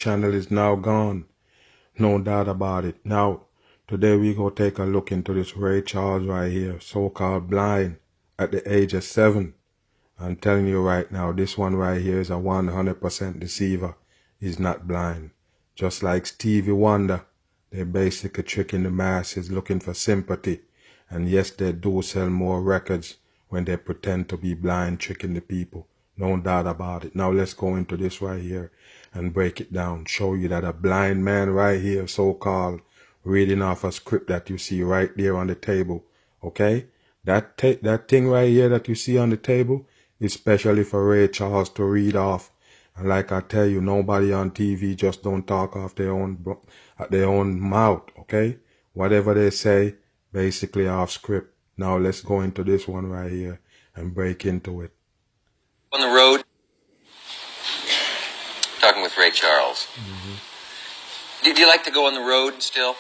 channel is now gone. No doubt about it. Now, today we go take a look into this Ray Charles right here, so-called blind at the age of 7. I'm telling you right now, this one right here is a 100% deceiver. He's not blind. Just like Stevie Wonder, they're basically tricking the masses looking for sympathy. And yes, they do sell more records when they pretend to be blind, tricking the people. No doubt about it. Now let's go into this right here and break it down. Show you that a blind man right here, so-called, reading off a script that you see right there on the table. Okay? That thing right here that you see on the table is specially for Ray Charles to read off. And like I tell you, nobody on TV just don't talk off their own mouth. Okay? Whatever they say, basically off script. Now let's go into this one right here and break into it. On the road, talking with Ray Charles. Do you like to go on the road still?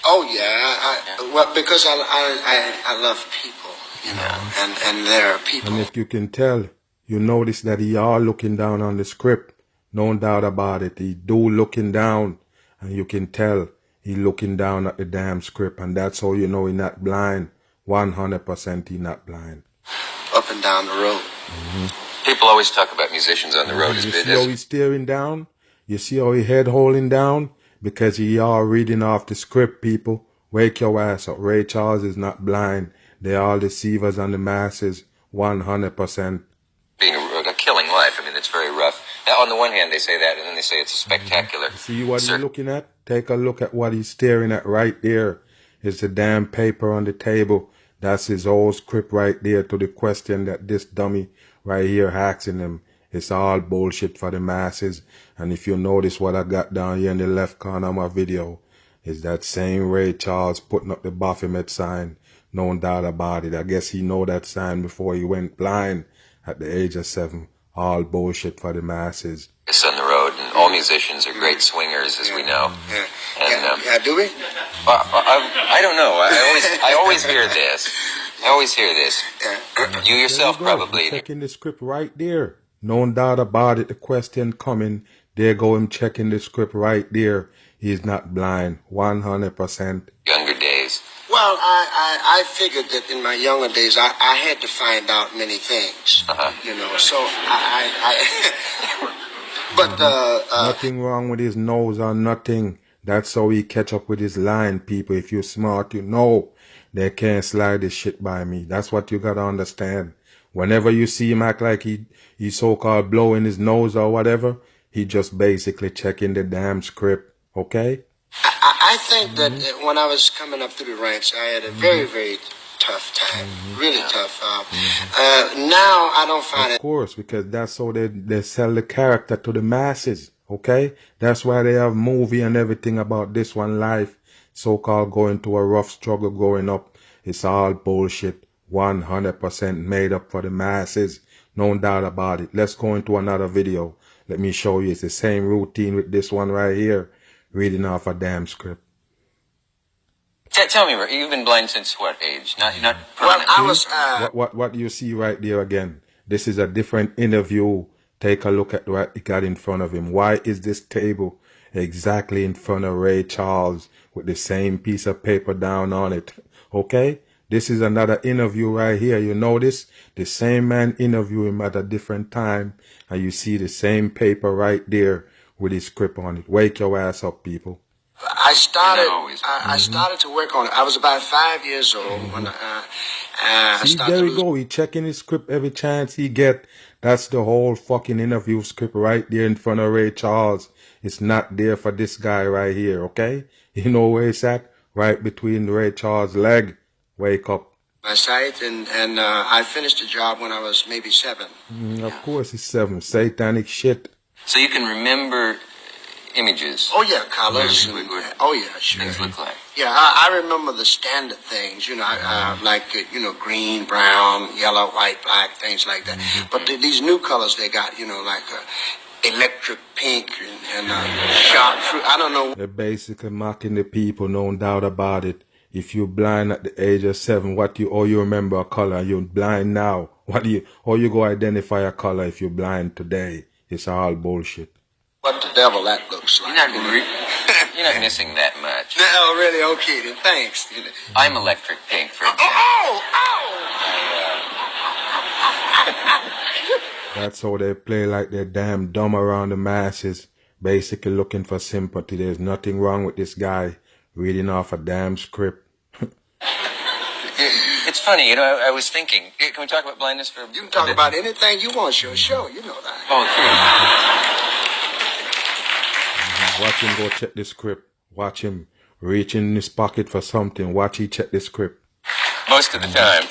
Oh yeah, well, because I love people, you know, and there are people. And if you can tell, you notice that he are looking down on the script. No doubt about it. He do looking down, and you can tell he looking down at the damn script, and that's how you know he not blind. 100% he not blind. Up and down the road. People always talk about musicians on the road. You see how he's staring down? You see how he head holding down? Because he are reading off the script, people. Wake your ass up. Ray Charles is not blind. They are deceivers on the masses. 100%. Being a killing life. I mean, it's very rough. Now, on the one hand, they say that, and then they say it's a spectacular. See what he's looking at? Take a look at what he's staring at right there. It's the damn paper on the table. That's his old script right there to the question that this dummy right here asking him. It's all bullshit for the masses. And if you notice what I got down here in the left corner of my video, is that same Ray Charles putting up the Baphomet sign. No doubt about it. I guess he know that sign before he went blind at the age of 7. All bullshit for the masses. It's on the road, and all musicians are great swingers, as we know. And do we? I don't know. I always hear this. I always hear this. You yourself probably. Checking the script right there. No doubt about it. The question coming. There go him checking the script right there. He's not blind. 100%. Younger days. Well, I figured that in my younger days I had to find out many things. You know, so but nothing wrong with his nose or nothing. That's how he catch up with his line, people. If you're smart, you know they can't slide this shit by me. That's what you gotta understand. Whenever you see him act like he so-called blowing his nose or whatever, he just basically checking the damn script. Okay? I think that when I was coming up through the ranks, I had a very, very tough time. Really tough. Now I don't find it. Of course, because that's how they sell the character to the masses. Okay? That's why they have movie and everything about this one life. So-called going to a rough struggle growing up. It's all bullshit. 100% made up for the masses. No doubt about it. Let's go into another video. Let me show you. It's the same routine with this one right here. Reading off a damn script. Tell me, you've been blind since what age? Not well, I was. What you see right there again? This is a different interview. Take a look at what he got in front of him. Why is this table exactly in front of Ray Charles with the same piece of paper down on it? Okay? This is another interview right here. You notice the same man interview him at a different time, and you see the same paper right there with his script on it. Wake your ass up, people. I started to work on it. I was about 5 years old when I see, there we go. He checking his script every chance he get. That's the whole fucking interview script right there in front of Ray Charles. It's not there for this guy right here, okay? You know where it's at? Right between Ray Charles' leg. Wake up. My sight, and I finished the job when I was maybe 7. Of course it's 7. Satanic shit. So you can remember images. Oh yeah, colors. Oh yeah, sure. Things look like. Yeah, I remember the standard things. You know, like green, brown, yellow, white, black, things like that. But these new colors they got, like electric pink and sharp fruit. I don't know. They're basically mocking the people. No doubt about it. If you're blind at the age of 7, you remember a color, you're blind now. How you go identify a color if you're blind today? It's all bullshit. But devil that looks like. You're not missing that much. No, really, okay, then thanks. I'm electric pink, for example. That's how they play like they're damn dumb around the masses, basically looking for sympathy. There's nothing wrong with this guy reading off a damn script. It's funny, you know, I was thinking, can we talk about blindness for a You can talk about anything you want, your show, you know that. Oh, sure. Watch him go check the script. Watch him reach in his pocket for something. Watch he check the script. Most of the time.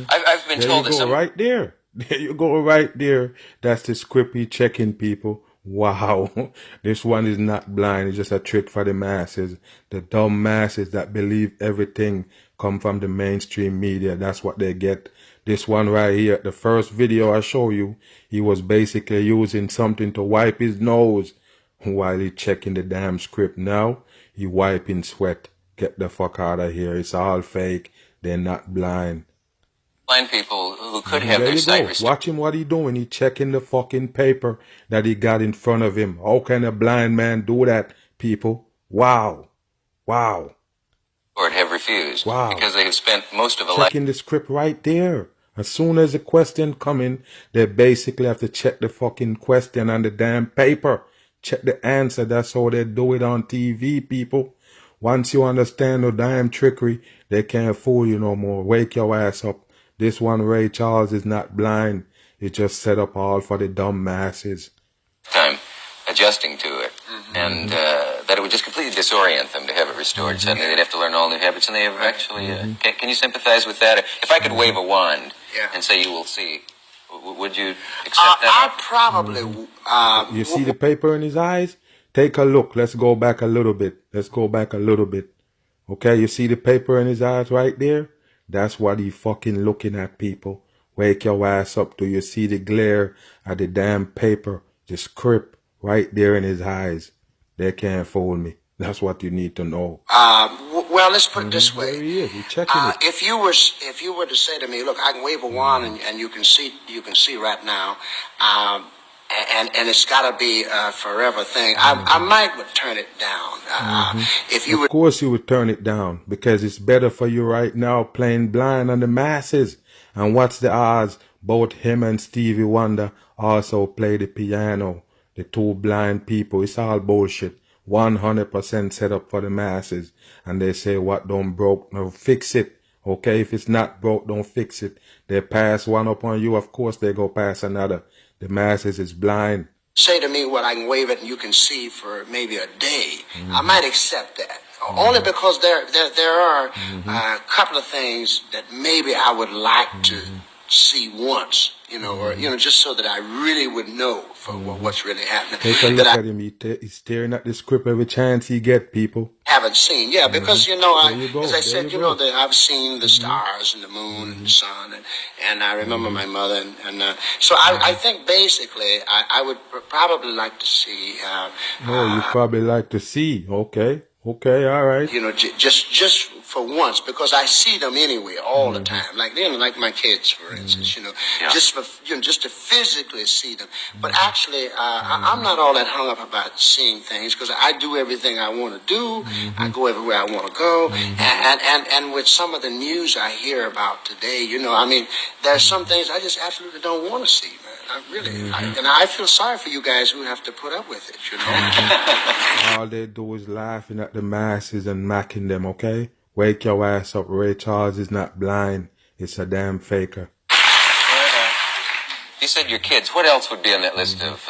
I've been There told you that go, some... right there. There you go, right there. That's the script he checking, people. Wow. This one is not blind. It's just a trick for the masses. The dumb masses that believe everything come from the mainstream media. That's what they get. This one right here, the first video I show you, he was basically using something to wipe his nose while he checking the damn script. Now, he wiping sweat. Get the fuck out of here. It's all fake. They're not blind. blind people who could have There their you sight go. restored. Watch him what he doing. He checking the fucking paper that he got in front of him. How can a blind man do that, people? Wow. Wow. Or have refused. Wow. Because they have spent most of a life. Checking the script right there. As soon as the question come in, they basically have to check the fucking question on the damn paper. Check the answer. That's how they do it on TV, people. Once you understand the damn trickery, they can't fool you no more. Wake your ass up. This one, Ray Charles, is not blind. It's just set up all for the dumb masses. Time adjusting to it. And that it would just completely disorient them to have it restored. Suddenly they'd have to learn all new habits, and they have actually... can you sympathize with that? If I could wave a wand and say you will see, would you accept that? I probably... You see the paper in his eyes? Take a look. Let's go back a little bit. Let's go back a little bit. Okay, you see the paper in his eyes right there? That's what he fucking looking at, people. Wake your ass up. Do you see the glare of the damn paper? The script right there in his eyes. They can't fool me. That's what you need to know. Well, let's put it this There way. he is. He's checking it. If you were to say to me, look, I can wave a wand and you can see right now, and it's got to be a forever thing. I might would turn it down. If you Of would, course you would turn it down because it's better for you right now playing blind on the masses. And what's the odds? Both him and Stevie Wonder also play the piano. The two blind people. It's all bullshit. 100% set up for the masses. And they say what don't broke, no fix it. Okay, if it's not broke, don't fix it. They pass one upon you, of course they go pass another. The masses is blind. say to me, well, I can wave it and you can see for maybe a day, I might accept that. Only because there are a couple of things that maybe I would like to see once, or, just so that I really would know for what's really happening. Take a look at him. He's staring at the script every chance he get, people. Haven't seen, because, There you go, as I there said, you go. that I've seen the stars and the moon and the sun, and I remember my mother, and so I think basically I would probably like to see, You probably like to see. Okay, all right. just for once, because I see them anyway all the time, like my kids, for instance, just to physically see them. But actually, I'm not all that hung up about seeing things, because I do everything I want to do. I go everywhere I want to go, and with some of the news I hear about today, there's some things I just absolutely don't want to see, man. I really, and I feel sorry for you guys who have to put up with it, All they do is laughing at the masses and macking them, okay? Wake your ass up. Ray Charles is not blind. It's a damn faker. You said your kids. What else would be on that list of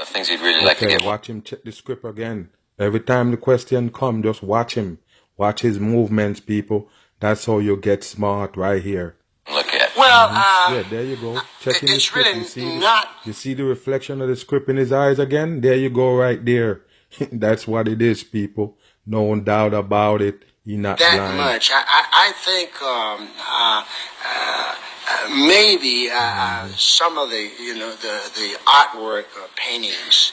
things you'd really like to Okay, get? watch him check the script again. Every time the question come, just watch him. Watch his movements, people. That's how you get smart right here. Look at. Well, Yeah, there you go. Checking the it's script. really not. You see the reflection of the script in his eyes again? There you go right there. That's what it is, people. No doubt about it. He's not That blind. much. I think maybe some of the the artwork or paintings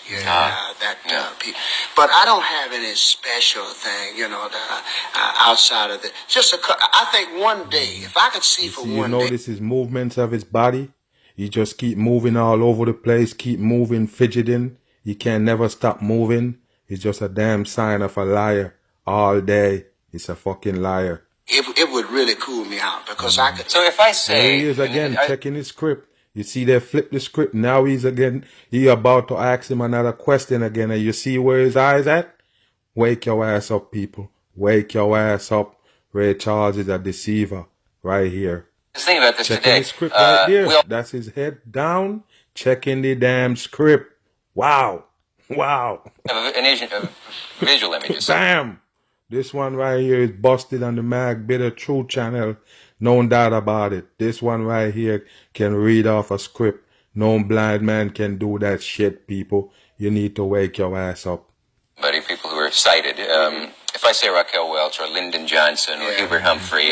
but I don't have any special thing outside of it. I think one day, if I could see for See, one you day. notice his movements of his body? He just keep moving all over the place, keep moving, fidgeting. he can never stop moving, it's just a damn sign of a liar. All day, he's a fucking liar. It would really cool me out because I could. So if I say... There he is again, checking his script. You see they flip the script. Now he about to ask him another question again. And you see where his eyes at? Wake your ass up, people. Wake your ass up. Ray Charles is a deceiver. Right here. Let's think about this checking today. His script right there. That's his head down. Checking the damn script. Wow. Wow. Visual images. Bam. This one right here is busted on the Mag Bitter True channel. No doubt about it. This one right here can read off a script. No blind man can do that shit, people. You need to wake your ass up. Buddy, people who are sighted. If I say Raquel Welch or Lyndon Johnson or Hubert Humphrey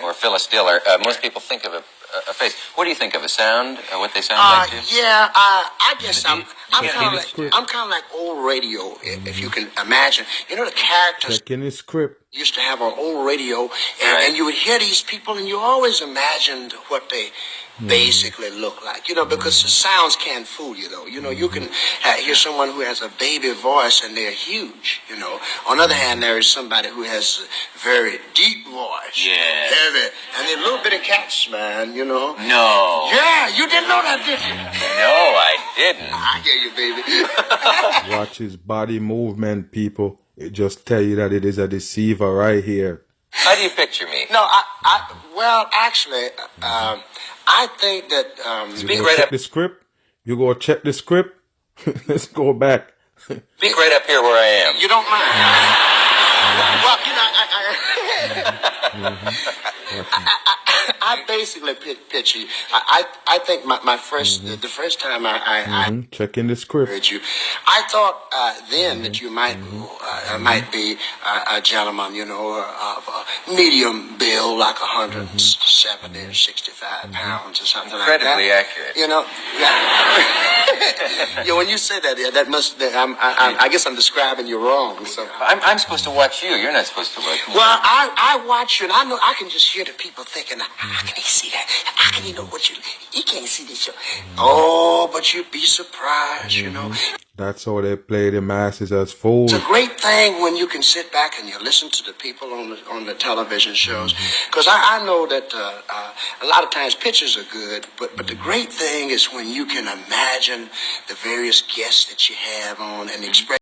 or Phyllis Diller, most people think of a face. What do you think of a sound? What they sound like to you? Yeah, I guess I'm kind of like old radio, if you can imagine. You know, the characters checking his script. Used to have an old radio, and you would hear these people, and you always imagined what they basically look like. You know, because the sounds can't fool you, though. You know, you can hear someone who has a baby voice, and they're huge. You know, on the other hand, there is somebody who has a very deep voice, heavy, and they're little bitty cats, man. You know. No. Yeah, you didn't know that, did you? No, I didn't. I hear you, baby. Watch his body movement, people. It just tell you that it is a deceiver right here. How do you picture me? No, well, actually, I think that... Speak right up. The script? You go check the script? Let's go back. Speak right up here where I am. You don't mind? Well, you know, I basically pitch you. I think my first, the first time I checking the script. Heard you, I thought then that you might be a gentleman, you know, of a medium build, like 170 or 65 pounds or something like that. Incredibly accurate. You know, yeah. When you say that, that must. I guess I'm describing you wrong. So I'm supposed to watch you. You're not supposed to watch me. Well, I watch you, and I know I can just hear the people thinking, how can he see that? How can he know what he can't see this show? Oh, but you'd be surprised, you know. That's how they play the masses as fools. It's a great thing when you can sit back and you listen to the people on the television shows. Because I know that a lot of times pictures are good, but the great thing is when you can imagine the various guests that you have on and the expression